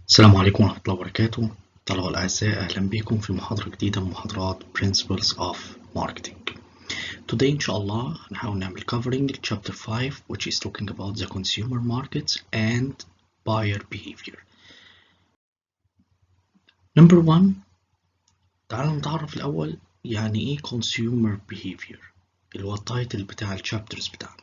السلام عليكم ورحمة الله وبركاته. طلبة الأعزاء، أهلا بكم في محاضرة جديدة من محاضرات Principles of Marketing. Today inshallah هنحاول نعمل covering chapter 5 which is talking about the consumer markets and buyer behavior. Number 1، تعالوا نتعرف الأول يعني إيه consumer behavior اللي هو التايتل بتاع الشابترز بتاعنا.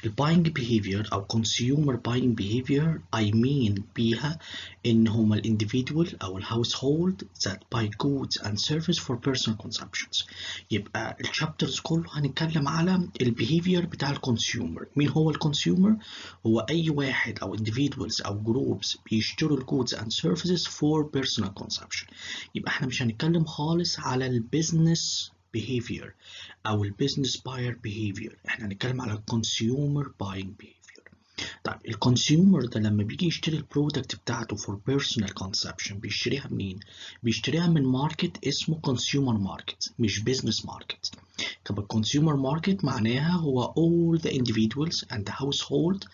الباينج behavior أو consumer buying behavior I mean بيها إن هما ال individual أو ال household that buy goods and service for personal consumptions. يبقى الشابترز كله هنتكلم على ال behavior بتاع ال consumer. مين هو ال consumer؟ هو أي واحد أو individuals أو groups بيشتروا ال goods and services for personal consumption. يبقى احنا مش هنتكلم خالص على ال business behavior أو ال business buyer behavior، احنا هنتكلم على ال consumer buying behavior. طيب الكونسيومر ده لما بيجي يشتري البرودكت بتاعته for personal consumption بيشتريها منين؟ بيشتريها من ماركت اسمه consumer market مش business market. طب الكونسيومر ماركت معناها هو all the individuals and the household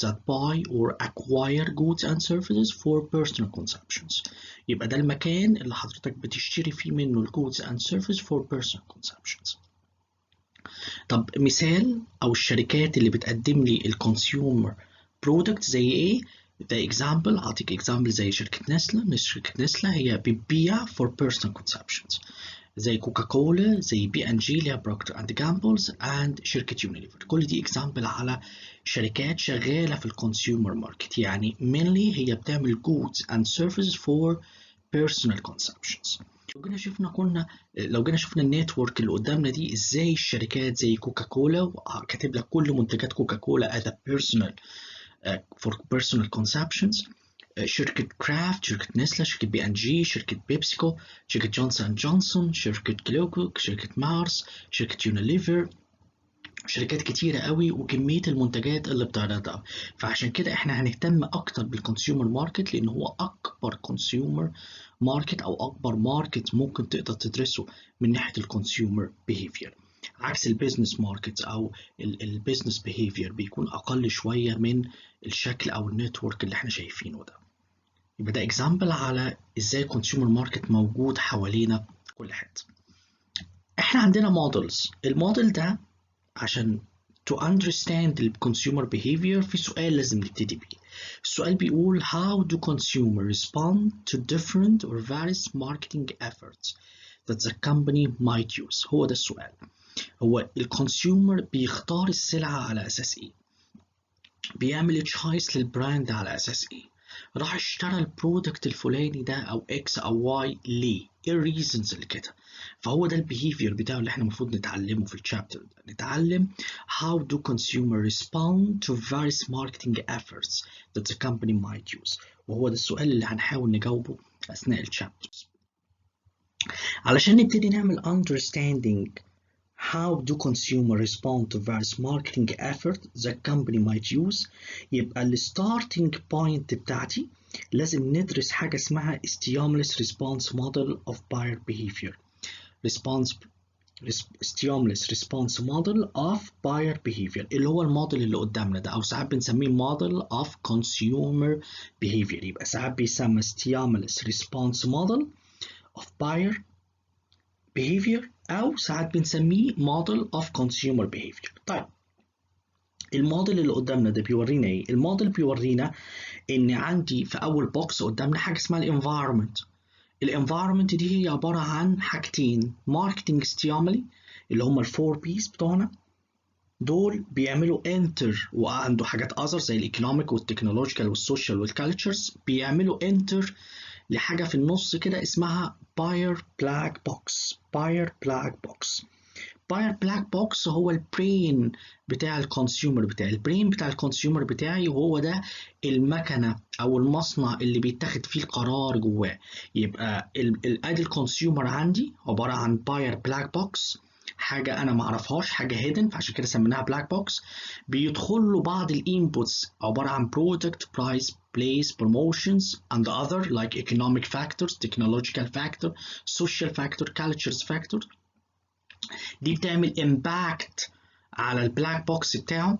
that buy or acquire goods and services for personal consumptions. يبقى ده المكان اللي حضرتك بتشتري فيه منه ال goods and services for personal consumptions. طب مثال او الشركات اللي بتقدم لي الكونسيومر برودكت زي ايه؟ ده اكزامبل، هعطيك اكزامبل زي شركه نسله. شركه نسله هي بتبيع for personal consumptions، زي كوكاكولا، زي بي ان جي اللي هي بروكتر اند جامبلز، اند شركه يونيليفر. كل دي اكزامبل على شركات شغاله في الكونسيومر ماركت، يعني mainly هي بتعمل goods and services for personal consumptions. لو جينا شفنا النتورك اللي قدامنا دي، ازاي الشركات زي كوكاكولا كاتب لك كل منتجات كوكاكولا as a personal for personal consumptions، شركة كرافت، شركة نسلة، شركة بي ان جي، شركة بيبسيكو، شركة جونسون جونسون، شركة كلوكوك، شركة مارس، شركة يونيليفر، شركات كتيرة قوي وكمية المنتجات اللي بتعرضها. فعشان كده احنا هنهتم اكتر بالكونسيومر ماركت لان هو اكبر كونسيومر ماركت او اكبر ماركت ممكن تقدر تدرسه من ناحية الكونسيومر بيهيفير، عكس البيزنس ماركت او البيزنس بيهيفير بيكون اقل شوية من الشكل او النتورك اللي احنا شايفينه ده. يبقى ده اكزامبل على ازاي الكونسيومر ماركت موجود حوالينا كل حته. احنا عندنا مودلز، الموديل ده عشان to understand the consumer behavior في سؤال لازم نبتدي بيه. السؤال بيقول how do consumers respond to different or various marketing efforts that the company might use. هو ده السؤال. هو الكونسيومر بيختار السلعة على أساس إيه؟ بيعمل تشايس للبراند على أساس إيه؟ راح اشترى البرودكت الفلاني ده أو إكس أو واي ليه؟ إيه الريزنز اللي كده؟ فهو ده البيهيفير بتاعه اللي احنا المفروض نتعلمه في الشابتر ده. نتعلم how do consumers respond to various marketing efforts that the company might use، وهو ده السؤال اللي هنحاول نجاوبه أثناء الشابترز. علشان نبتدي نعمل understanding how do consumers respond to various marketing efforts the company might use، يبقى ال starting point بتاعتي لازم ندرس حاجة اسمها stimulus response model of buyer behavior. stimulus response model of buyer behavior اللي هو الموديل اللي قدامنا ده، او ساعات بنسميه model of consumer behavior. يبقى ساعات بيسمى stimulus response model of buyer behavior او ساعات بنسميه model of consumer behavior. طيب الموديل اللي قدامنا ده بيورينا ايه؟ الموديل بيورينا ان عندي في اول بوكس قدامنا حاجه اسمها الانفايرمنت. الانفايرمنت دي هي عباره عن حاجتين، ماركتنج ستيمولي اللي هم الفور بيس بتوعنا دول بيعملوا انتر، وعنده حاجات اذر زي الايكونوميك والتكنولوجيكال والسوشيال والكالتشرز بيعملوا انتر لحاجه في النص كده اسمها باير بلاك بوكس. باير بلاك بوكس، باير بلاك بوكس هو البرين بتاع الكونسيومر بتاعي، البرين بتاع الكونسيومر بتاعي، وهو ده المكنه او المصنع اللي بيتاخد فيه القرار جواه. يبقى ادي الكونسيومر عندي عباره عن باير بلاك بوكس، حاجه انا ما اعرفهاش، حاجه هيدن، فعشان كده سميناها بلاك بوكس. بيدخل له بعض الانبوتس عباره عن برودكت، برايس، place, promotions and other like economic factors, technological factor, social factor, cultures factor. دي بتعمل امباكت على البلاك بوكس بتاعه،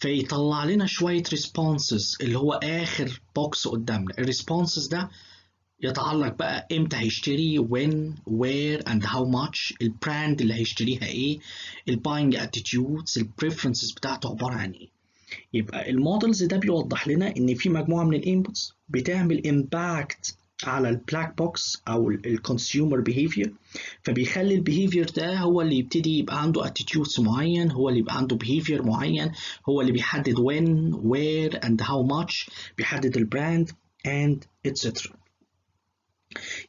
فيطلع لنا شوية responses اللي هو آخر بوكس قدامنا. الريسبونسز ده يتعلق بقى امتى هيشتري، when, where and how much، البراند اللي هيشتريها ايه، الباينج اتيتيودز، البريفرنسز بتاعته عبارة عن ايه. يبقى المودلز ده بيوضح لنا ان في مجموعة من الانبوتس بتعمل امباكت على البلاك بوكس او الكونسيومر بيهيفير، فبيخلي البيهيفير ده هو اللي يبتدي يبقى عنده اتيتيودز معين، هو اللي يبقى عنده بيهيفير معين، هو اللي بيحدد when, where and how much، بيحدد البراند and etc.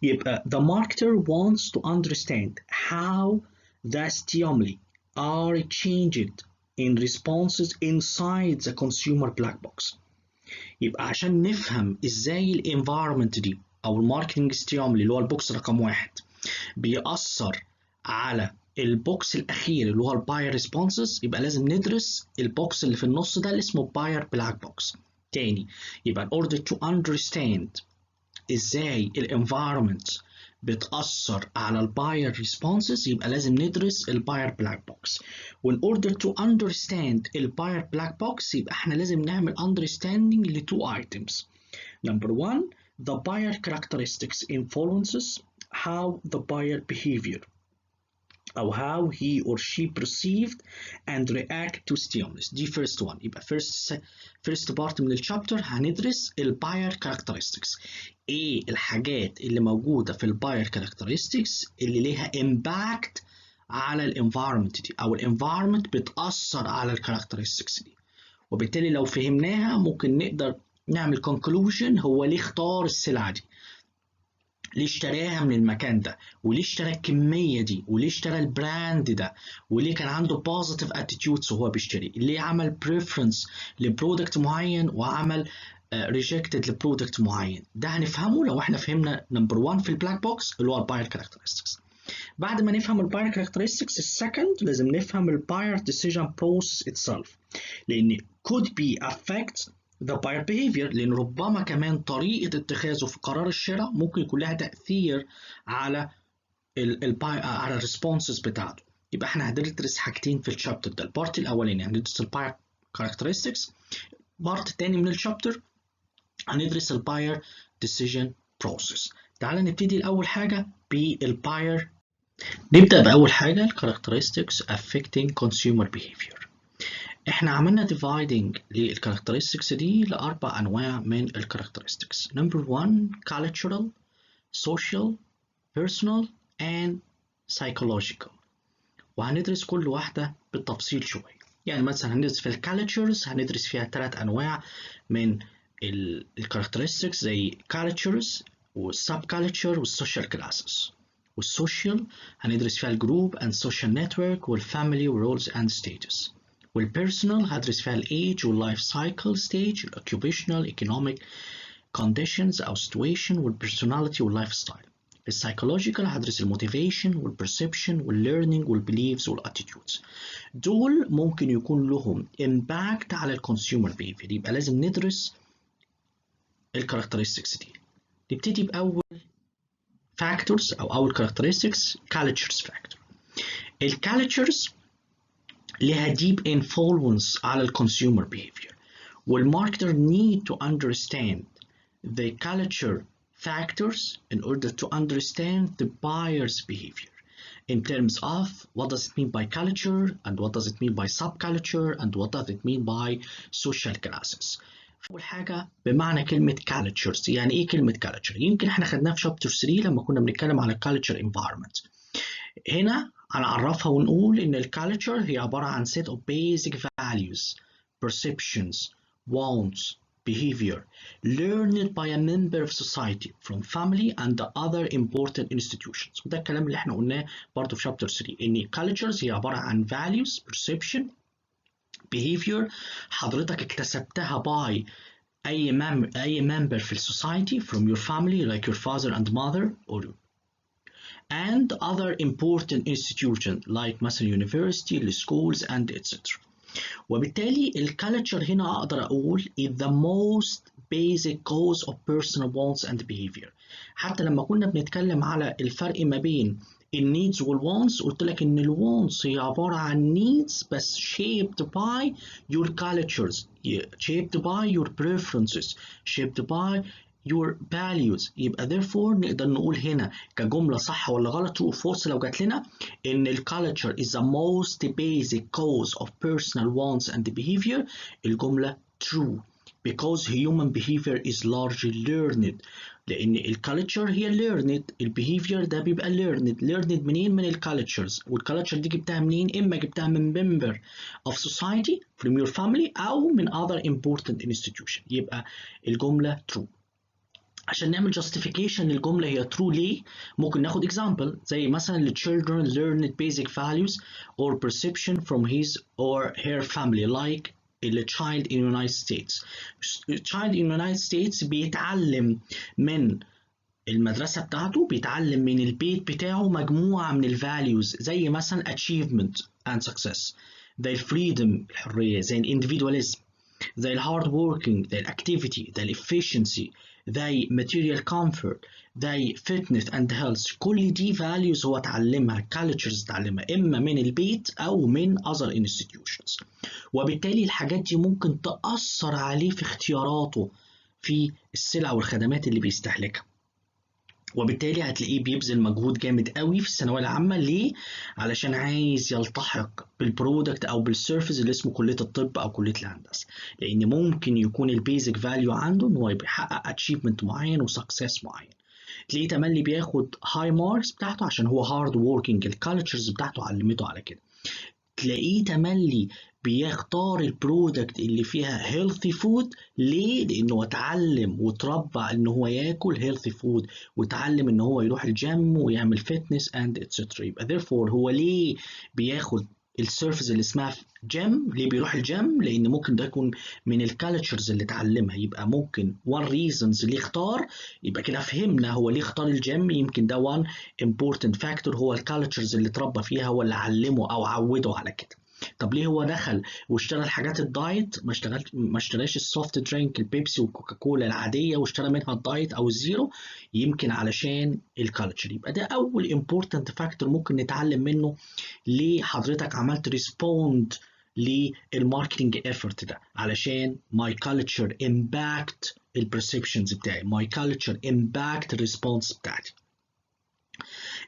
يبقى the marketer wants to understand how the stimuli are changed in responses inside the consumer black box. يبقى عشان نفهم ازاي الانفايرمنت دي او الماركتنج ستيمولي اللي هو البوكس رقم 1 بيأثر على البوكس الاخير اللي هو الباير ريسبونسز، يبقى لازم ندرس البوكس اللي في النص ده اللي اسمه باير بلاك بوكس. تاني، يبقى in order to understand ازاي الانفايرمنت بتأثر على الباير ريسبونسز يبقى لازم ندرس الباير بلاك بوكس. وin order to understand الباير بلاك بوكس يبقى احنا لازم نعمل understanding ل two items. Number one, the buyer characteristics influences how the buyer behavior أو how he or she perceived and react to stimulus. دي first one. يبقى first part من الشابتر هندرس الباير characteristics. ايه الحاجات اللي موجودة في الباير characteristics اللي ليها impact على الانفايرمنت دي او الانفايرمنت بتأثر على الكاركترستكس دي، وبالتالي لو فهمناها ممكن نقدر نعمل conclusion هو ليه اختار السلعة دي، ليه اشتراها من المكان ده، وليه اشترى الكمية دي، وليه اشترى البراند ده، وليه كان عنده بوزيتيف اتيتيودز وهو بيشتري، ليه عمل بريفرنس لبرودكت معين وعمل ريجكتد لبرودكت معين. ده هنفهمه لو احنا فهمنا نمبر 1 في البلاك بوكس اللي هو الباير كاركترستكس. بعد ما نفهم الباير كاركترستكس السكند لازم نفهم الباير ديسيجن بروسيس اتسلف، لان could be affect the buyer behavior، لأن ربما كمان طريقة اتخاذه في قرار الشراء ممكن يكون لها تأثير على على الريسبونسز بتاعته. يبقى احنا هندرس حاجتين في الشابتر ده. البارت الأولاني هندرس الباير كاركترستكس، البارت الثاني من الشابتر هندرس الباير ديسيجن بروسيس. تعالى نبتدي الأول حاجة بالباير. نبدأ بأول حاجة الكاركترستكس affecting consumer behavior. احنا عملنا dividing للكاركترستكس دي لأربع أنواع من الكاركترستكس. Number 1 cultural, social, personal and psychological. وهندرس كل واحدة بالتفصيل شوية. يعني مثلا هندرس في الكالتشرز هندرس فيها 3 أنواع من الكاركترستكس زي cultures والسب كالتشر والسوشيال كلاسز. والسوشيال هندرس فيها الجروب and social network والفاميلي والرولز and status. والبيرسونال هدرس فيها الايج واللايف سايكل ستيج، الاوكيوبيشنال ايكونوميك كونديشنز او سيتويشن والبيرسوناليتي واللايف ستايل. السايكولوجيكال هدرس الموتيفيشن والبرسبشن والليرنينج والبيليفز والاتيتيودز. دول ممكن يكون لهم امباكت على الكونسيومر بيهيفير، يبقى لازم ندرس الكاركترستكس دي. نبتدي باول فاكتورز او اول كاركترستكس cultures factor. الكالتشرز لها deep influence على consumer behavior. والmarketer need to understand the culture factors in order to understand the buyer's behavior in terms of what does it mean by culture and what does it mean by subculture and what does it mean by social classes. أول حاجة بمعنى كلمة cultures، يعني إيه كلمة culture؟ يمكن إحنا خدناها في chapter 3 لما كنا بنتكلم على culture environment. هنا هنعرفها ونقول إن الكالتشر هي عبارة عن set of basic values, perceptions, wants, behavior learned by a member of society from family and the other important institutions. وده الكلام اللي احنا قلناه برضه في chapter 3 إن cultures هي عبارة عن values, perception, behavior حضرتك اكتسبتها by أي member في society from your family like your father and mother or and other important institutions like مثلا university, schools and etc. وبالتالي الكالتشر هنا أقدر أقول is the most basic cause of personal wants and behavior. حتى لما كنا بنتكلم على الفرق ما بين النيدز والوانتس قلت لك ان الوانتس هي عبارة عن needs بس shaped by your cultures, shaped by your preferences, shaped by your values. يبقى therefore نقدر نقول هنا كجملة صح ولا غلط true or false لو جات لنا ان ال culture is the most basic cause of personal wants and behavior. الجملة true because human behavior is largely learned. لأن الكالتشر هي learned، البيهيفير ده بيبقى learned منين؟ من الكالتشرز، والكالتشر دي جبتها منين؟ إما جبتها من member of society from your family أو من other important institution. يبقى الجملة true. عشان نعمل justification للجملة هي true ليه؟ ممكن ناخد example زي مثلا the children learned basic values or perception from his or her family like the child in the United States. child in the United States بيتعلم من المدرسة بتاعته، بيتعلم من البيت بتاعه مجموعة من الفاليوز زي مثلا achievement and success، زي الفريدم الحرية، زي individualism، زي الهارد working، زي الاكتيفيتي، زي الافشنسي، زي material comfort، زي fitness and health. كل دي values هو اتعلمها، cultures اتعلمها إما من البيت أو من other institutions. وبالتالي الحاجات دي ممكن تأثر عليه في اختياراته في السلع والخدمات اللي بيستهلكها. وبالتالي هتلاقيه بيبذل مجهود جامد قوي في الثانويه العامه. ليه؟ علشان عايز يلتحق بالبرودكت او بالسيرفيس اللي اسمه كليه الطب او كليه الهندسه، لان ممكن يكون البيزك فاليو عنده ان هو يحقق اتشيفمنت معين وسكسس معين. تلاقيه تملي بياخد هاي ماركس بتاعته عشان هو هارد ووركينج، الكالتشرز بتاعته علمته على كده. تلاقيه تملي بيختار البرودكت اللي فيها هيلثي فود. ليه؟ لانه اتعلم وتربى ان هو ياكل هيلثي فود، وتعلم ان هو يروح الجيم ويعمل فيتنس اند اتسترا. يبقى therefore هو ليه بياخد السيرفيس اللي اسمها جيم؟ ليه بيروح الجيم؟ لان ممكن ده يكون من الكالتشرز اللي اتعلمها. يبقى ممكن one reasons اللي اختار، يبقى كده فهمنا هو ليه اختار الجيم. يمكن ده one important factor هو الكالتشرز اللي اتربى فيها، هو اللي علمه او عوده على كده. طب ليه هو دخل واشترى الحاجات الدايت، ما اشتراش السوفت درينك البيبسي والكوكاكولا العاديه واشترى منها الدايت او الزيرو؟ يمكن علشان الكالتشر. يبقى ده اول امبورتنت فاكتور ممكن نتعلم منه ليه حضرتك عملت ريسبوند للماركتنج ايفورت ده، علشان my culture impact البرسبشنز بتاعي، my culture impact الريسبونس بتاعتي.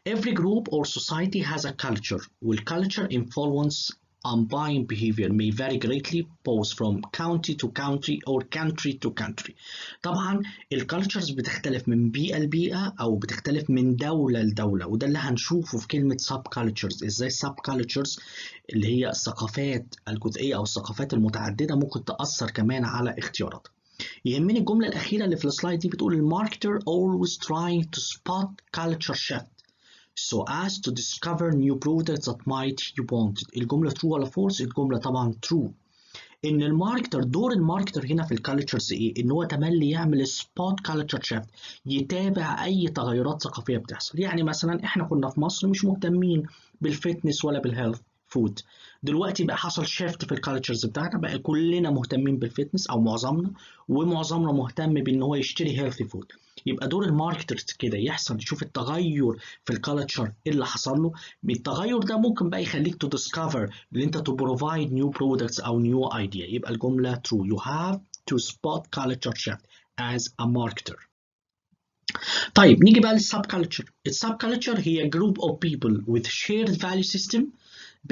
Every group or society has a culture. والculture influence on buying behavior may vary greatly both from country to country or country to country. طبعا الكالتشرز بتختلف من بيئة لبيئة أو بتختلف من دولة لدولة، وده اللي هنشوفه في كلمة sub cultures. إزاي sub cultures اللي هي الثقافات الجزئية أو الثقافات المتعددة ممكن تأثر كمان على اختياراتك. يهمني الجملة الأخيرة اللي في السلايد دي، بتقول الماركتر always trying to spot culture shift so as to discover new products that might you want. الجملة true ولا false؟ الجملة طبعا true. ان الماركتر، دور الماركتر هنا في الكالتشرز ايه؟ ان هو تملي يعمل سبوت كالتشر شيفت، يتابع اي تغيرات ثقافيه بتحصل. يعني مثلا احنا كنا في مصر مش مهتمين بالفتنس ولا بالهيلث فود، دلوقتي بقى حصل شيفت في الكالتشرز بتاعنا، بقى كلنا مهتمين بالفتنس او معظمنا، ومعظمنا مهتم بان هو يشتري هيلثي فود. يبقى دور الماركترز كده يحصل يشوف التغير في الكالتشر اللي حصل له. التغير ده ممكن بقى يخليك تو ديسكفر اللي انت تو بروفايد نيو برودكتس او نيو ايديا. يبقى الجمله true. You have to spot culture shift as a marketer. طيب نيجي بقى للسب كالتشر. السب كالتشر هي group of people with shared value system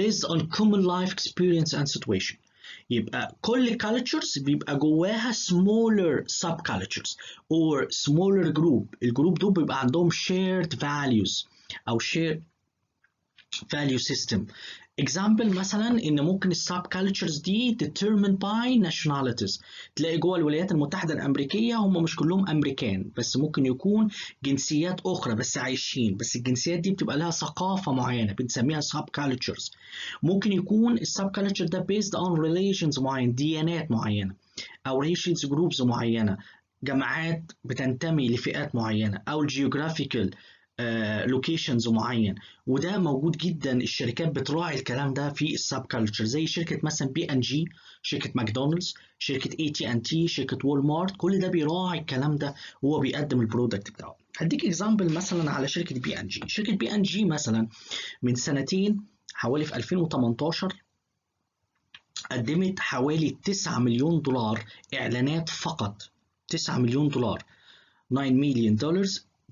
based on common life experience and situation. يبقى كل cultures بيبقى جواها smaller subcultures or smaller group. الجروب دول بيبقى عندهم shared values أو shared value system. example مثلا ان ممكن السب كالتشرز دي determined by nationalities. تلاقي جوه الولايات المتحده الامريكيه هم مش كلهم امريكان، بس ممكن يكون جنسيات اخرى بس عايشين، بس الجنسيات دي بتبقى لها ثقافه معينه بنسميها سب كالتشرز. ممكن يكون السب كالتشر ده based on religions معين، ديانات معينه، او racial groups معينه، جماعات بتنتمي لفئات معينه، او geographical لوكيشنز معين، وده موجود جدا. الشركات بتراعي الكلام ده في السب كالتشر، زي شركه مثلا بي ان جي، شركه ماكدونالدز، شركه AT&T، شركه وول مارت، كل ده بيراعي الكلام ده وهو بيقدم البرودكت بتاعه. هديك اكزامبل مثلا على شركه بي ان جي. شركه بي ان جي مثلا من سنتين، حوالي في 2018، قدمت حوالي 9 مليون دولار اعلانات فقط. 9 مليون دولار، 9 مليون دولار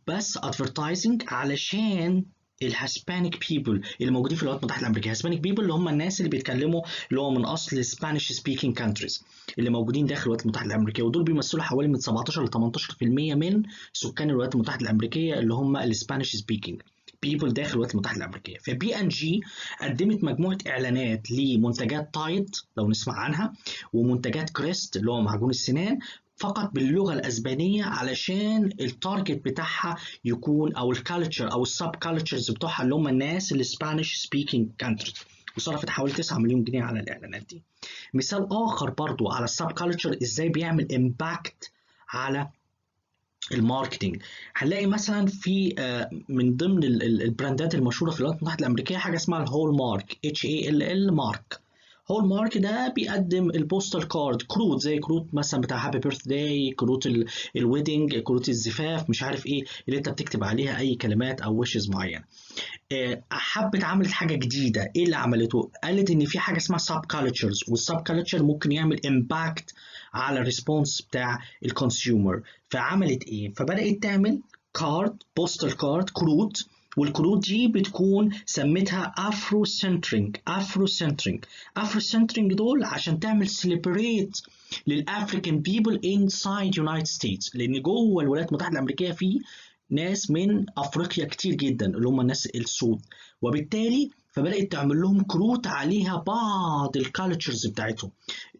بس ادفرتايزنج، علشان الهسبانيك بيبل اللي موجودين في الولايات المتحده الامريكيه. هسبانيك بيبل اللي هم الناس اللي بيتكلموا، اللي هو من اصل سبانيش سبيكينج كانتريز، اللي موجودين داخل الولايات المتحده الامريكيه، ودول بيمثلوا حوالي من 17 ل 18% من سكان الولايات المتحده الامريكيه اللي هم السبانيش سبيكينج بيبل داخل الولايات المتحده الامريكيه. فبي ان جي قدمت مجموعه اعلانات لمنتجات تايد لو نسمع عنها، ومنتجات كريست اللي هو معجون السنان، فقط باللغه الاسبانيه، علشان التارجت بتاعها يكون، او الكالتشر او السب كالتشرز بتوعها اللي هم الناس الاسبانيش سبيكينج كانتريز، وصرفت حوالي 9 مليون جنيه على الاعلانات دي. مثال اخر برضو على السب كالتشر ازاي بيعمل امباكت على الماركتينج. هنلاقي مثلا في من ضمن البراندات المشهوره في الولايات المتحده الامريكيه حاجه اسمها الهول مارك، HALL مارك. هول مارك ده بيقدم البوستال كارد، كروت زي كروت مثلا بتاع هابي بيرث داي، كروت الويدنج، كروت الزفاف، مش عارف ايه، اللي انت بتكتب عليها اي كلمات او ويشز معينه. حبت عملت حاجه جديده. ايه اللي عملته؟ قالت ان في حاجه اسمها سب كالتشرز، والسب كالتشر ممكن يعمل امباكت على الريسبونس بتاع الكونسيومر. فعملت ايه؟ فبدات تعمل كارد، بوستال كارد، كروت، والكروت دي بتكون سميتها افرو سنترنج. افرو سنترنج دول عشان تعمل سيلبريت للافريكان بيبل انسايد يونايتد ستيتس، لان جوه الولايات المتحده الامريكيه في ناس من افريقيا كتير جدا اللي هم الناس السود، وبالتالي فبدات تعمل لهم كروت عليها بعض الكالتشرز بتاعتهم،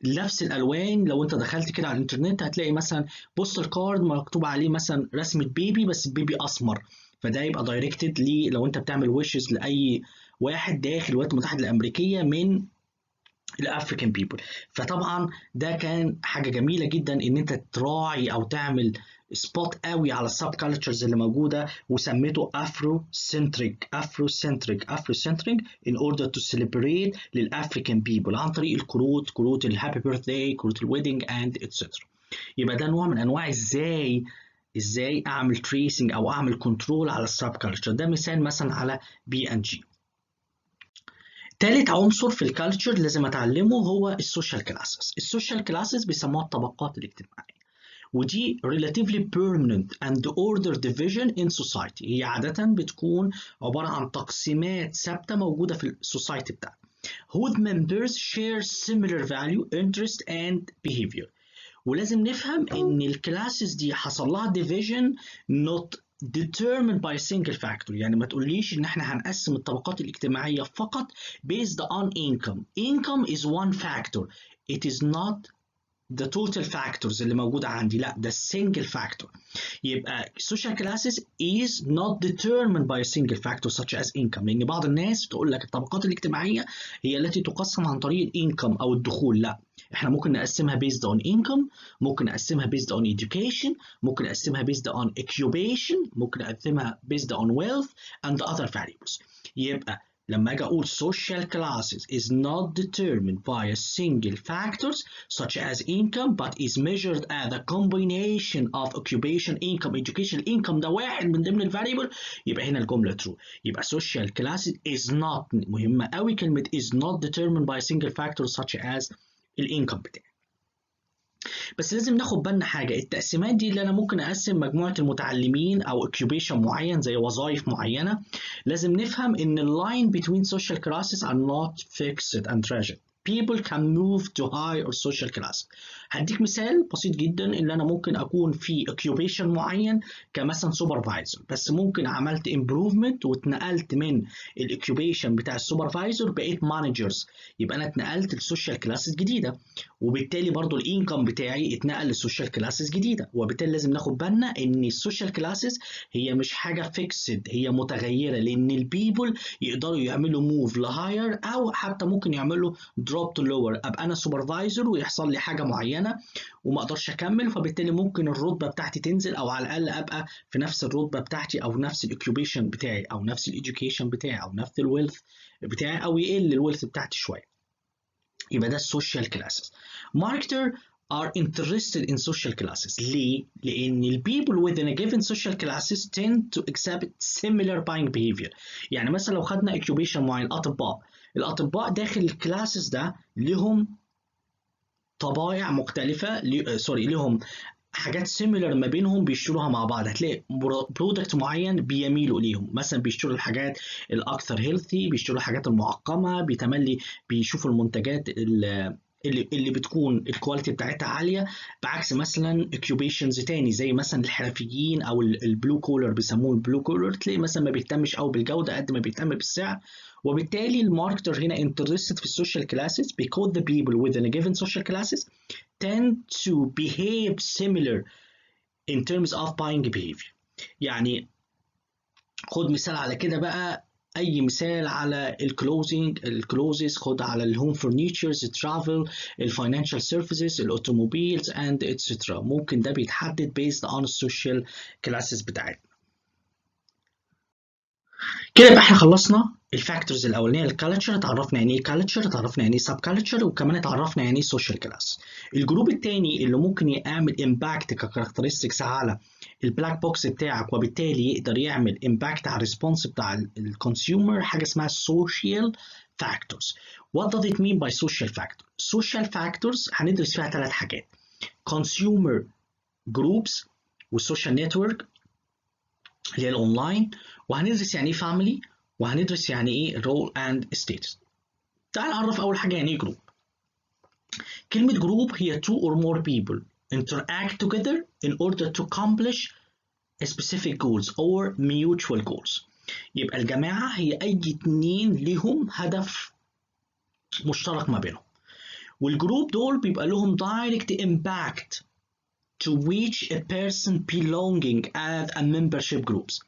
نفس الالوان. لو انت دخلت كده على الانترنت هتلاقي مثلا بوستر كارد مكتوب عليه مثلا رسمه بيبي، بس البيبي اسمر، فده يبقى دايركتد لي لو انت بتعمل ويشز لاي واحد داخل الولايات المتحده الامريكيه من الافريكان بيبل. فطبعا ده كان حاجه جميله جدا ان انت تراعي او تعمل سبوت قوي على السب كالتشرز اللي موجوده، وسميته افرو سنتريك ان اوردر تو سيلبريت للافريكان بيبل عن طريق الكروت، كروت الهابي بيرث داي، كروت الويدنج اند اتسترا. يبقى ده نوع من انواع ازاي اعمل تريسنج او اعمل كنترول على السب كالتشر. ده مثال مثلا على بي ان جي. تالت عنصر في الكالتشر لازم اتعلمه هو السوشيال كلاسز. السوشيال كلاسز بيسموها الطبقات الاجتماعيه، ودي relatively permanent and ordered division in society. هي عادة بتكون عبارة عن تقسيمات ثابتة موجودة في السوسايتي بتاعنا. whose members share similar value, interest and behavior. ولازم نفهم ان الكلاسز دي حصل لها division not determined by a single factor. يعني ما تقوليش ان احنا هنقسم الطبقات الاجتماعية فقط based on income. Income is one factor. It is not the total factors اللي موجودة عندي، لا ده single factor. يبقى social classes is not determined by a single factor such as income. لأن بعض الناس تقول لك الطبقات الاجتماعية هي التي تقسم عن طريق الانكم أو الدخول. لا، احنا ممكن نقسمها based on income، ممكن نقسمها based on education، ممكن نقسمها based on occupation، ممكن نقسمها based on wealth and other variables. يبقى لما اجي اقول social classes is not determined by a single factors such as income but is measured as a combination of occupation, income, education. income ده واحد من ضمن الفاريبل، يبقى هنا الجملة true. يبقى social classes is not، مهمة قوي كلمة is not determined by a single factor such as الانكم بتاعي. بس لازم ناخد بالنا حاجه، التقسيمات دي اللي انا ممكن اقسم مجموعه المتعلمين او اوكيوبيشن معين زي وظائف معينه، لازم نفهم ان اللاين between social classes are not fixed and rigid. People can move to high or social class. هديك مثال بسيط جدا، ان انا ممكن اكون في occupation معين كمثلا سوبرفايزر، بس ممكن عملت improvement واتنقلت من الاوكيوبيشن بتاع السوبرفايزر بقيت مانجرز، يبقى انا اتنقلت لسوشيال كلاسز جديده، وبالتالي برضو الانكم بتاعي اتنقل للسوشيال كلاسز جديده. وبالتالي لازم ناخد بالنا ان السوشيال كلاسز هي مش حاجه فيكسد، هي متغيره، لان البيبل يقدروا يعملوا موف لهاير او حتى ممكن يعملوا دروب تو لور. ابقى انا سوبرفايزر ويحصل لي حاجه معينه معينه وما اقدرش اكمل، فبالتالي ممكن الرتبه بتاعتي تنزل، او على الاقل ابقى في نفس الرتبه بتاعتي، او نفس الاوكيوبيشن بتاعي، او نفس الايديوكيشن بتاعي، او نفس الويلث بتاعي، او يقل الويلث بتاعتي شويه. يبقى ده السوشيال كلاسز. ماركتر are interested in social classes. ليه؟ لأن ال people within a given social classes tend to exhibit similar buying behavior. يعني مثلا لو خدنا occupation معين، الأطباء داخل الكلاسز ده لهم طبايع مختلفة، لهم حاجات سيميلر ما بينهم بيشتروها مع بعض. هتلاقي برودكت معين بيميلوا ليهم، مثلا بيشتروا الحاجات الاكثر هيلثي، بيشتروا الحاجات المعقمه، بيشوفوا المنتجات اللي بتكون الكواليتي بتاعتها عاليه، بعكس مثلا اوكيوبيشنز تاني زي مثلا الحرفيين او البلو كولر، بيسموه البلو كولر، تلاقي مثلا ما بيهتمش قوي بالجوده قد ما بيهتم بالسعر. وبالتالي الماركتر هنا interested في السوشيال classes because the people within a given social classes tend to behave similar in terms of buying behavior. يعني خد مثال على كده بقى، اي مثال على الكلوزز، خد على الهوم فرنيتشرز، الترافل، الفاينانشال سيرفيسز، الاوتوموبيلز اند اتسترا. ممكن ده بيتحدد based on السوشيال كلاسز بتاعتنا. كده يبقى احنا خلصنا الفاكتورز الاولانيه للكالتشر، اتعرفنا يعني ايه كالتشر، اتعرفنا يعني ايه سب كالتشر، وكمان اتعرفنا يعني ايه سوشيال كلاس. الجروب الثاني اللي ممكن يعمل امباكت ككاركترستكس على البلاك بوكس بتاعك، وبالتالي يقدر يعمل امباكت على الريسبونس بتاع الكونسيومر، حاجه اسمها social factors. What does it mean by social factor? Social factors هندرس فيها 3 حاجات: consumer groups والسوشيال نتورك اللي هي الاونلاين، وهندرس يعني ايه فاميلي، وهندرس يعني ايه رول اند ستيتس. تعال نعرف اول حاجه يعني ايه جروب. كلمه جروب هي two or more people interact together in order to accomplish specific goals or mutual goals. يبقى الجماعه هي اي اتنين ليهم هدف مشترك ما بينهم، والجروب دول بيبقى لهم direct impact to which a person belonging as a membership groups.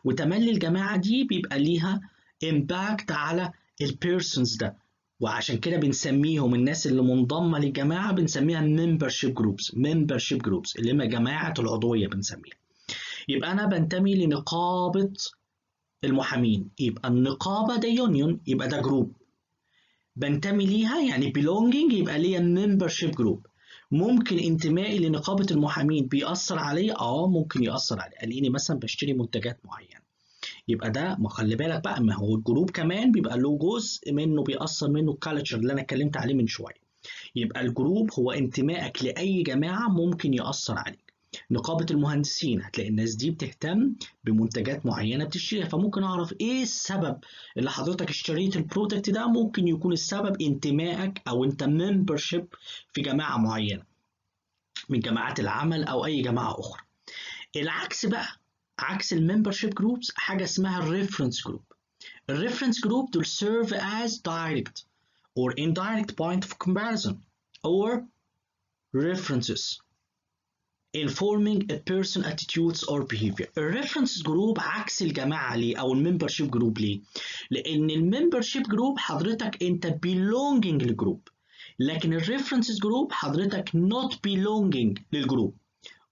وتملي الجماعة دي بيبقى ليها impact على البيرسونز ده، وعشان كده بنسميهم الناس اللي منضمة للجماعة بنسميها membership groups اللي هي جماعة العضوية بنسميها. يبقى أنا بنتمي لنقابة المحامين، يبقى النقابة ده يونيون، يبقى ده جروب بنتمي ليها، يعني belonging يبقى ليا membership group. ممكن انتمائي لنقابة المحامين بيأثر عليا؟ ممكن يأثر عليا، الاقيني مثلا بشتري منتجات معينة، يبقى ده، ما خلي بالك بقى، ما هو الجروب كمان بيبقى له جزء منه بيأثر منه الكالتشر اللي انا اتكلمت عليه من شوية. يبقى الجروب هو انتمائك لأي جماعة ممكن يأثر عليك. نقابة المهندسين هتلاقي الناس دي بتهتم بمنتجات معينة بتشتريها، فممكن أعرف إيه السبب اللي حضرتك اشتريت البرودكت ده. ممكن يكون السبب انتمائك أو أنت ممبرشيب في جماعة معينة من جماعات العمل أو أي جماعة أخرى. العكس بقى، عكس الممبرشيب جروبس، حاجة اسمها الريفرنس جروب. الريفرنس جروب دول serve as direct or indirect point of comparison or references informing a person attitudes or behavior. الريفرنس جروب عكس الجماعة ليه أو الممبرشيب جروب ليه؟ لأن الممبرشيب جروب حضرتك أنت belonging للجروب، لكن الريفرنس جروب حضرتك not belonging للجروب.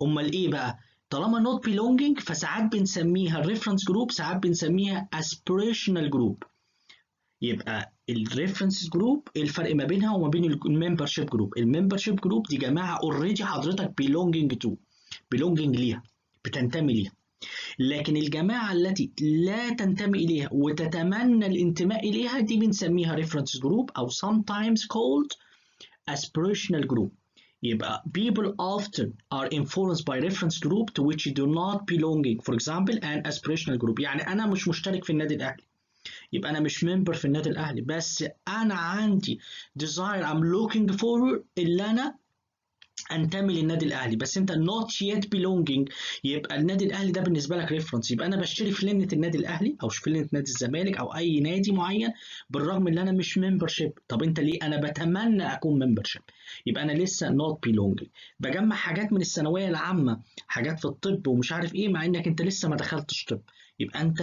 أمال إيه بقى؟ طالما not belonging فساعات بنسميها الريفرنس جروب، ساعات بنسميها aspirational جروب. يبقى الريفرنس جروب الفرق ما بينها وما بين الممبرشيب جروب. الممبرشيب جروب دي جماعه اوريدي حضرتك belonging ليها، بتنتمي ليها. لكن الجماعه التي لا تنتمي اليها وتتمنى الانتماء اليها دي بنسميها ريفرنس جروب او sometimes called aspirational group. يبقى people often are influenced by reference group to which do not belonging. For example an aspirational group، يعني انا مش مشترك في النادي الاهلي، يبقى انا مش ممبر في النادي الاهلي، بس انا عندي desire I'm looking forward اللي انا انتمي للنادي الاهلي، بس انت not yet belonging. يبقى النادي الاهلي ده بالنسبه لك ريفرنس، يبقى انا بشتري فلنة النادي الاهلي او فلنة نادي الزمالك او اي نادي معين بالرغم ان انا مش ممبرشيب. طب انت ليه؟ انا بتمنى اكون ممبرشيب، يبقى انا لسه not belonging. بجمع حاجات من الثانويه العامه، حاجات في الطب ومش عارف ايه، مع انك انت لسه ما دخلتش طب، يبقى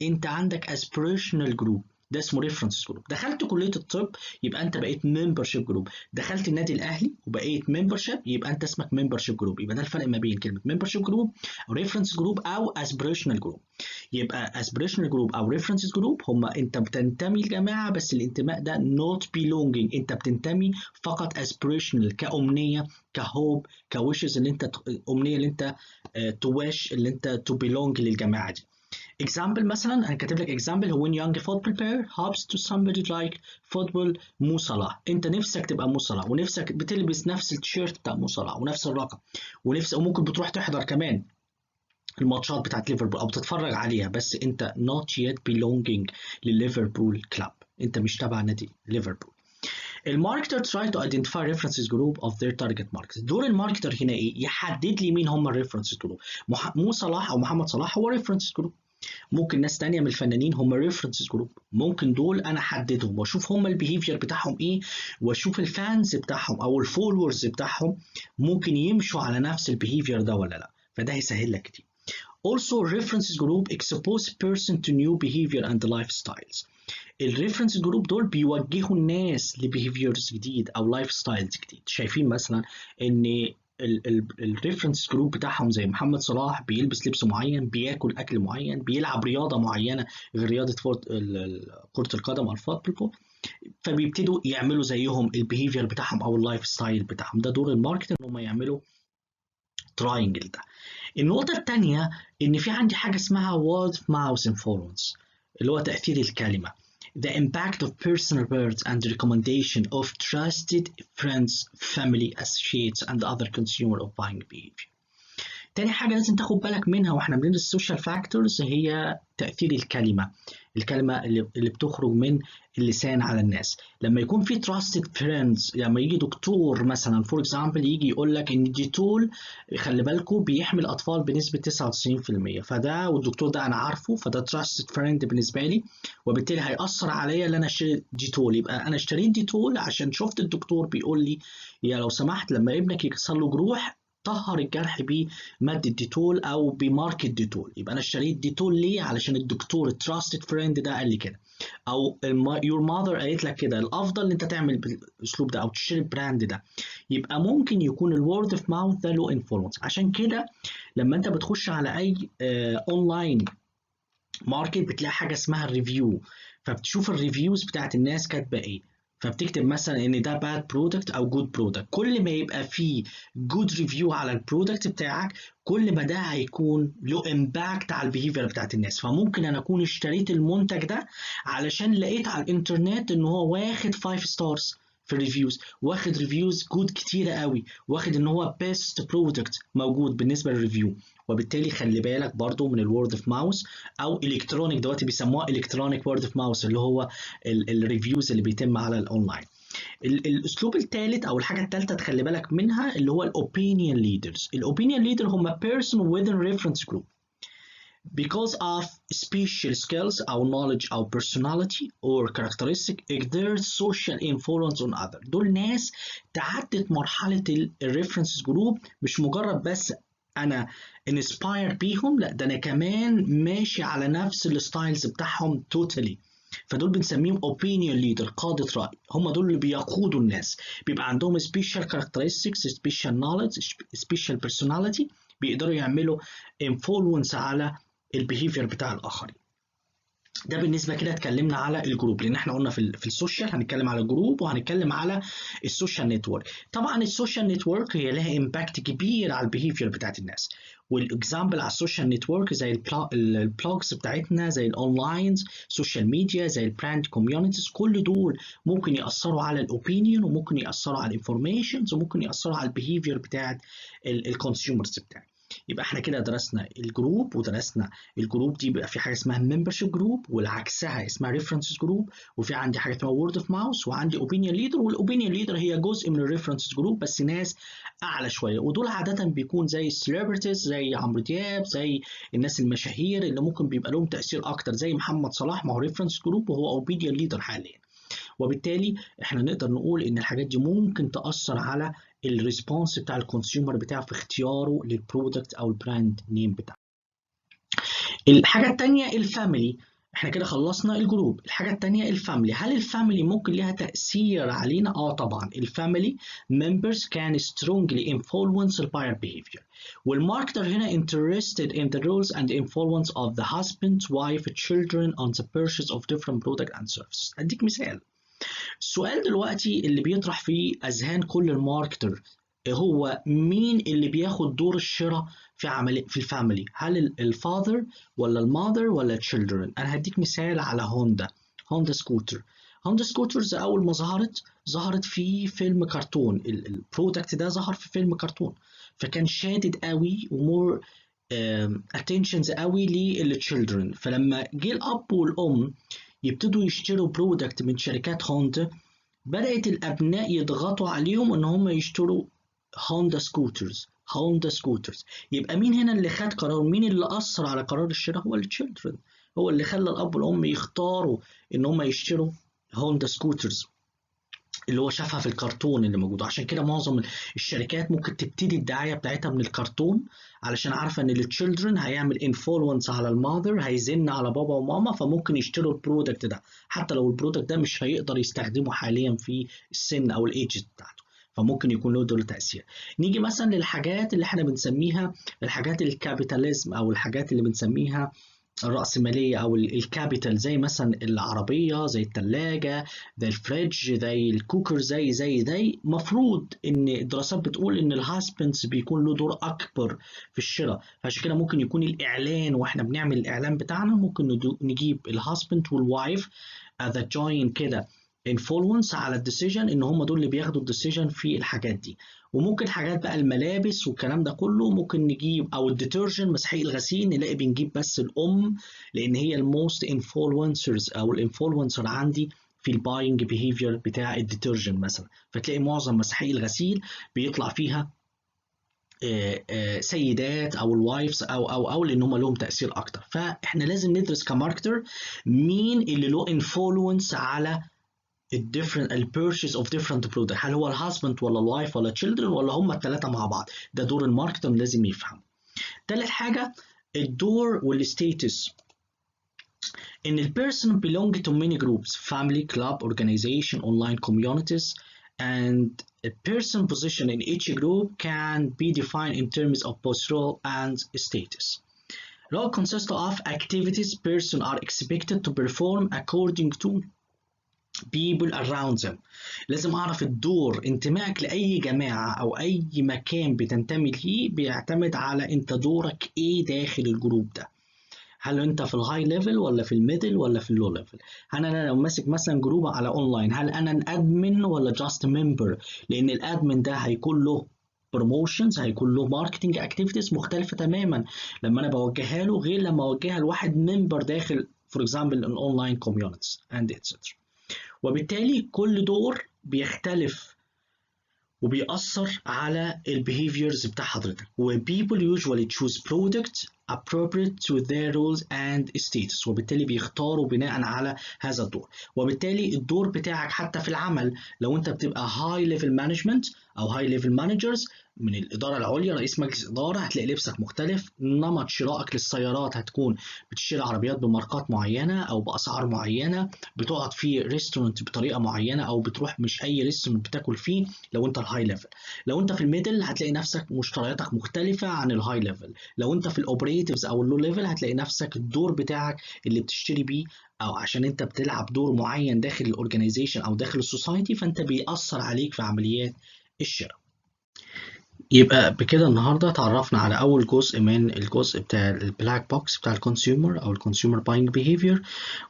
انت عندك aspirational group. ده اسمه ريفرنس جروب. دخلت كليه الطب يبقى انت بقيت ممبرشيب جروب، دخلت النادي الاهلي وبقيت ممبرشيب يبقى انت اسمك ممبرشيب جروب. يبقى ده الفرق ما بين كلمه ممبرشيب جروب او ريفرنس جروب او اسبريشنال جروب. يبقى اسبريشنال جروب او ريفرنس جروب هما انت بتنتمي لجماعه، بس الانتماء ده not belonging، انت بتنتمي فقط اسبريشنال كامنيه كهوب كويشز، اللي انت امنيه اللي انت تواش اللي انت تو belong للجماعه دي. example مثلا انا كاتب لك example هو when young football player hopes to somebody like football مو صلاح. انت نفسك تبقى مو صلاح ونفسك بتلبس نفس التيشيرت بتاع مو صلاح ونفس الرقم ونفسك، وممكن بتروح تحضر كمان الماتشات بتاعت ليفربول او بتتفرج عليها، بس انت not yet belonging لليفربول كلاب، انت مش تبع نادي ليفربول. الماركتر try to identify references group of their target market. دور الماركتر هنا ايه؟ يحدد لي مين هم الريفرنس جروب. مو صلاح او محمد صلاح هو ريفرنس جروب، ممكن ناس تانية من الفنانين هم ريفرنس جروب، ممكن دول انا احددهم واشوف هم البيهيفير بتاعهم ايه، واشوف الفانز بتاعهم او الفولورز بتاعهم ممكن يمشوا على نفس البيهيفير ده ولا لا، فده هيسهل لك كتير. Also reference group expose person to new behavior and lifestyles. الريفرنس جروب دول بيوجهوا الناس لبيهيفيرز جديد او لايف ستايلز جديد. شايفين مثلا ان الريفرنس جروب بتاعهم زي محمد صلاح بيلبس لبس معين، بياكل اكل معين، بيلعب رياضه معينه غير رياضه كره القدم او الفوتبول، فبيبتدوا يعملوا زيهم البيهيفير بتاعهم او اللايف ستايل بتاعهم. ده دور الماركتنج ان هم يعملوا تراينجل ده. النقطة الثانية إن في عندي حاجة اسمها word of mouth influence اللي هو تأثير الكلمة. The impact of personal words and recommendation of trusted friends, family, associates and other consumer of buying behavior. تاني حاجة لازم تاخد بالك منها واحنا بندرس السوشيال فاكتورز هي تأثير الكلمة. الكلمة اللي بتخرج من اللسان على الناس. لما يكون في trusted friends، لما يجي دكتور مثلا فور اكزامبل يجي يقول لك ان ديتول خلي بالكم بيحمي الأطفال بنسبة 99%، فده والدكتور ده أنا عارفه فده trusted friend بالنسبة لي، وبالتالي هيأثر عليا ان انا اشتري ديتول. يبقى انا اشتريت ديتول عشان شفت الدكتور بيقول لي يا لو سمحت لما ابنك يحصل له جروح طهر الجرح بمادة ديتول او بماركة ديتول. يبقى انا اشتريت ديتول ليه؟ علشان الدكتور التراستد فريند ده قال لي كده، او يور ماذر قالت لك كده. الافضل ان انت تعمل بالاسلوب ده او تشتري البراند ده. يبقى ممكن يكون الورد اوف ماوث ده له انفلونس. عشان كده لما انت بتخش على اي اونلاين ماركت بتلاقي حاجه اسمها الريفيو، فبتشوف الريفيوز بتاعت الناس كاتبه ايه، فبتكتب مثلا ان ده باد برودكت او جود برودكت. كل ما يبقى فيه جود ريفيو على البرودكت بتاعك كل ما ده هيكون له امباكت على البيهيفير بتاعت الناس. فممكن انا اكون اشتريت المنتج ده علشان لقيت على الانترنت ان هو واخد 5 ستارز في الريفيوز، واخد ريفيوز جود كتيره قوي، واخد ان هو بيست برودكت موجود بالنسبه للريفيو. وبالتالي خلي بالك برضو من الورد اوف ماوس او الكترونيك، دلوقتي بيسموها الكترونيك وورد اوف ماوس اللي هو الريفيوز اللي بيتم على الاونلاين. الاسلوب الثالث او الحاجه الثالثه تخلي بالك منها اللي هو الاوبينيون ليدرز. الاوبينيون ليدر هم person within reference group because of special skills or knowledge or personality or characteristic exert social influence on others. دول ناس تعدت مرحله الريفرنس جروب، مش مجرد بس انا انسباير بيهم، لا ده انا كمان ماشي على نفس الستايلز بتاعهم توتالي. فدول بنسميهم opinion leader قادة رأي، هم دول اللي بيقودوا الناس، بيبقى عندهم special characteristics special knowledge special personality، بيقدروا يعملوا influence على البيهيفير بتاع الآخرين. ده بالنسبه كده اتكلمنا على الجروب، لان احنا قلنا في السوشيال هنتكلم على الجروب وهنتكلم على السوشيال نتورك. طبعا السوشيال نتورك هي لها امباكت كبير على البيهيفير بتاعت الناس، والاكزامبل على السوشيال نتورك زي البلوجز بتاعتنا، زي الاونلاينز سوشيال ميديا، زي البراند كوميونيتيز، كل دول ممكن ياثروا على الاوبينيون وممكن ياثروا على الانفورميشنز وممكن ياثروا على البيهيفير بتاعت الكونسيومرز بتاعنا. يبقى احنا كده درسنا الجروب، ودرسنا الجروب دي بيبقى في حاجه اسمها ممبرشيب جروب والعكسها اسمها ريفرنس جروب، وفي عندي حاجه اسمها وورد اوف ماوس، وعندي اوبينيون ليدر. والاوبينيون ليدر هي جزء من الريفرنس جروب بس ناس اعلى شويه، ودول عاده بيكون زي السليبرتيز زي عمرو دياب، زي الناس المشاهير اللي ممكن بيبقى لهم تاثير اكتر، زي محمد صلاح ما هو ريفرنس جروب وهو اوبينيون ليدر حاليا. وبالتالي احنا نقدر نقول ان الحاجات دي ممكن تاثر على الريسبونس بتاع الكونسيومر بتاعه في اختياره للبرودكت او البراند نيم بتاعه. الحاجه الثانيه الفاميلي. احنا كده خلصنا الجروب. الحاجة التانية الفاميلي. هل الفاميلي ممكن ليها تأثير علينا؟ طبعا الفاميلي members can strongly influence the buyer behavior. والماركتر هنا interested in the roles and influence of the husband, wife, children on the purchase of different product and services. أديك مثال. السؤال دلوقتي اللي بيطرح في أذهان كل الماركتر هو مين اللي بياخد دور الشراء في الفاميلي؟ هل الفاذر ولا الماذر ولا التشيلدرن؟ انا هديك مثال على هوندا سكوتر. هوندا سكوترز اول ما ظهرت في فيلم كرتون. البرودكت ده ظهر في فيلم كرتون، فكان شادد قوي ومور اتنشنز قوي للتشيلدرن. فلما جه الاب والام يبتدوا يشتروا برودكت من شركات هوندا، بدأت الأبناء يضغطوا عليهم إن هم يشتروا هوندا سكوترز. يبقى مين هنا اللي خد قرار؟ مين اللي أثر على قرار الشراء؟ هو التشيلدرن، هو اللي خلى الأب والأم يختاروا إن هم يشتروا هوندا سكوترز اللي هو شافها في الكرتون اللي موجود. عشان كده معظم الشركات ممكن تبتدي الدعاية بتاعتها من الكرتون، علشان عارفة ان التشيلدرن هيعمل انفلونس على الماذر، هيزن على بابا وماما، فممكن يشتروا البرودكت ده حتى لو البرودكت ده مش هيقدر يستخدمه حاليا في السن او الايدج بتاعته، فممكن يكون له دور تأثير. نيجي مثلا للحاجات اللي احنا بنسميها الحاجات الكابيتاليزم، او الحاجات اللي بنسميها الرأسمالية أو الكابيتال، زي مثلا العربية، زي التلاجة، زي الفريج، زي الكوكر، زي مفروض إن الدراسات بتقول إن الهاسبندز بيكون له دور أكبر في الشراء. فعشان كده ممكن يكون الإعلان، وإحنا بنعمل الإعلان بتاعنا ممكن نجيب الهاسبند والوايف as a joint كده influence على الديسيجن، ان هم دول اللي بياخدوا الديسيجن في الحاجات دي. وممكن حاجات بقى الملابس والكلام ده كله ممكن نجيب، او الديترجنت مسحيق الغسيل نلاقي بنجيب بس الام، لان هي الموست انفلونسرز او الانفلونسر عندي في الباينج بيهيفير بتاع الديترجنت مثلا. فتلاقي معظم مسحيق الغسيل بيطلع فيها سيدات او الوايفز او لان هم لهم تاثير اكتر. فاحنا لازم ندرس كماركتر مين اللي له انفلونس على البيرشيز اوف ديفرنت برودكت. هل هو الهازبند ولا الوايف ولا تشيلدرن ولا هم الثلاثه مع بعض؟ ده دور الماركتر لازم يفهم. تالت حاجه الدور والستيتس. ان البيرسون belong to many groups, family, club, organization, online communities, and a person position in each group can be defined in terms of both role and status. Role consists of activities person are expected to perform according to people around them. لازم أعرف الدور. انتمائك لأي جماعة أو أي مكان بتنتمي ليه بيعتمد على أنت دورك إيه داخل الجروب ده. هل أنت في الهاي ليفل ولا في الميدل ولا في اللو ليفل؟ هل أنا لو ماسك مثلا جروب على أونلاين، هل أنا الأدمن ولا جاست ممبر؟ لأن الأدمن ده هيكون له بروموشنز، هيكون له ماركتنج اكتيفيتيز مختلفة تماما لما أنا بوجهها له غير لما أوجهها لواحد ممبر داخل for example an online communities and etc. وبالتالي كل دور بيختلف وبيأثر على البيهيفيرز بتاع حضرتك. و people usually choose product appropriate to their roles and status. وبالتالي بيختاروا بناء على هذا الدور. وبالتالي الدور بتاعك حتى في العمل لو انت بتبقى high level management او high level managers من الإدارة العليا، رئيس مجلس إدارة، هتلاقي لبسك مختلف. نمط شرائك للسيارات هتكون بتشتري عربيات بماركات معينة أو بأسعار معينة، بتقعد في ريستورانت بطريقة معينة أو بتروح مش أي ريستورانت بتاكل فيه لو أنت الهاي ليفل. لو أنت في الميدل هتلاقي نفسك مشترياتك مختلفة عن الهاي ليفل. لو أنت في الأوبريتيفز أو اللو ليفل هتلاقي نفسك الدور بتاعك اللي بتشتري بيه أو عشان أنت بتلعب دور معين داخل الأورجانيزيشن أو داخل السوسايتي، فأنت بيأثر عليك في عمليات الشراء. يبقى بكده النهارده اتعرفنا على اول جزء من الجزء بتاع البلاك بوكس بتاع الكونسيومر او الكونسيومر باينج بيهيفير،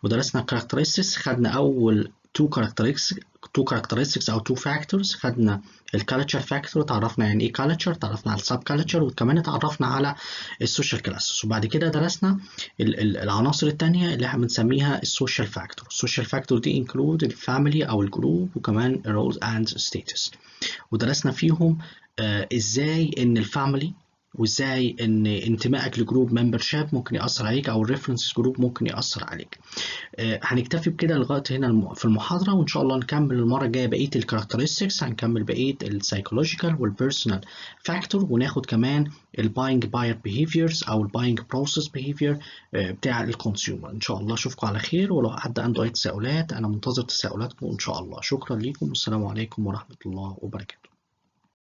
ودرسنا الكاركترستكس. خدنا اول تو كاركترستكس او تو فاكتورز. خدنا الكالتشر فاكتور، اتعرفنا يعني ايه كالتشر، اتعرفنا على السب كالتشر، وكمان اتعرفنا على السوشيال كلاسز. وبعد كده درسنا العناصر الثانيه اللي احنا بنسميها السوشيال فاكتور. السوشيال فاكتور دي انكلود الفاميلي او الجروب وكمان الرولز اند ستاتس. ودرسنا فيهم ازاي ان الفاميلي وازاي ان انتمائك لجروب ممبرشيب ممكن يأثر عليك، او الريفرنس جروب ممكن يأثر عليك. هنكتفي بكده لغايه هنا في المحاضره، وان شاء الله نكمل المره الجايه بقيه الكاركترستكس، هنكمل بقيه السايكولوجيكال والبيرسونال فاكتور، وناخد كمان الباينج باير بيهيفيرز او الباينج بروسيس بيهيفير بتاع الكونسيومر. ان شاء الله اشوفكم على خير، ولو حد عنده اي تساؤلات انا منتظر تساؤلاتكم ان شاء الله. شكرا لكم والسلام عليكم ورحمه الله وبركاته.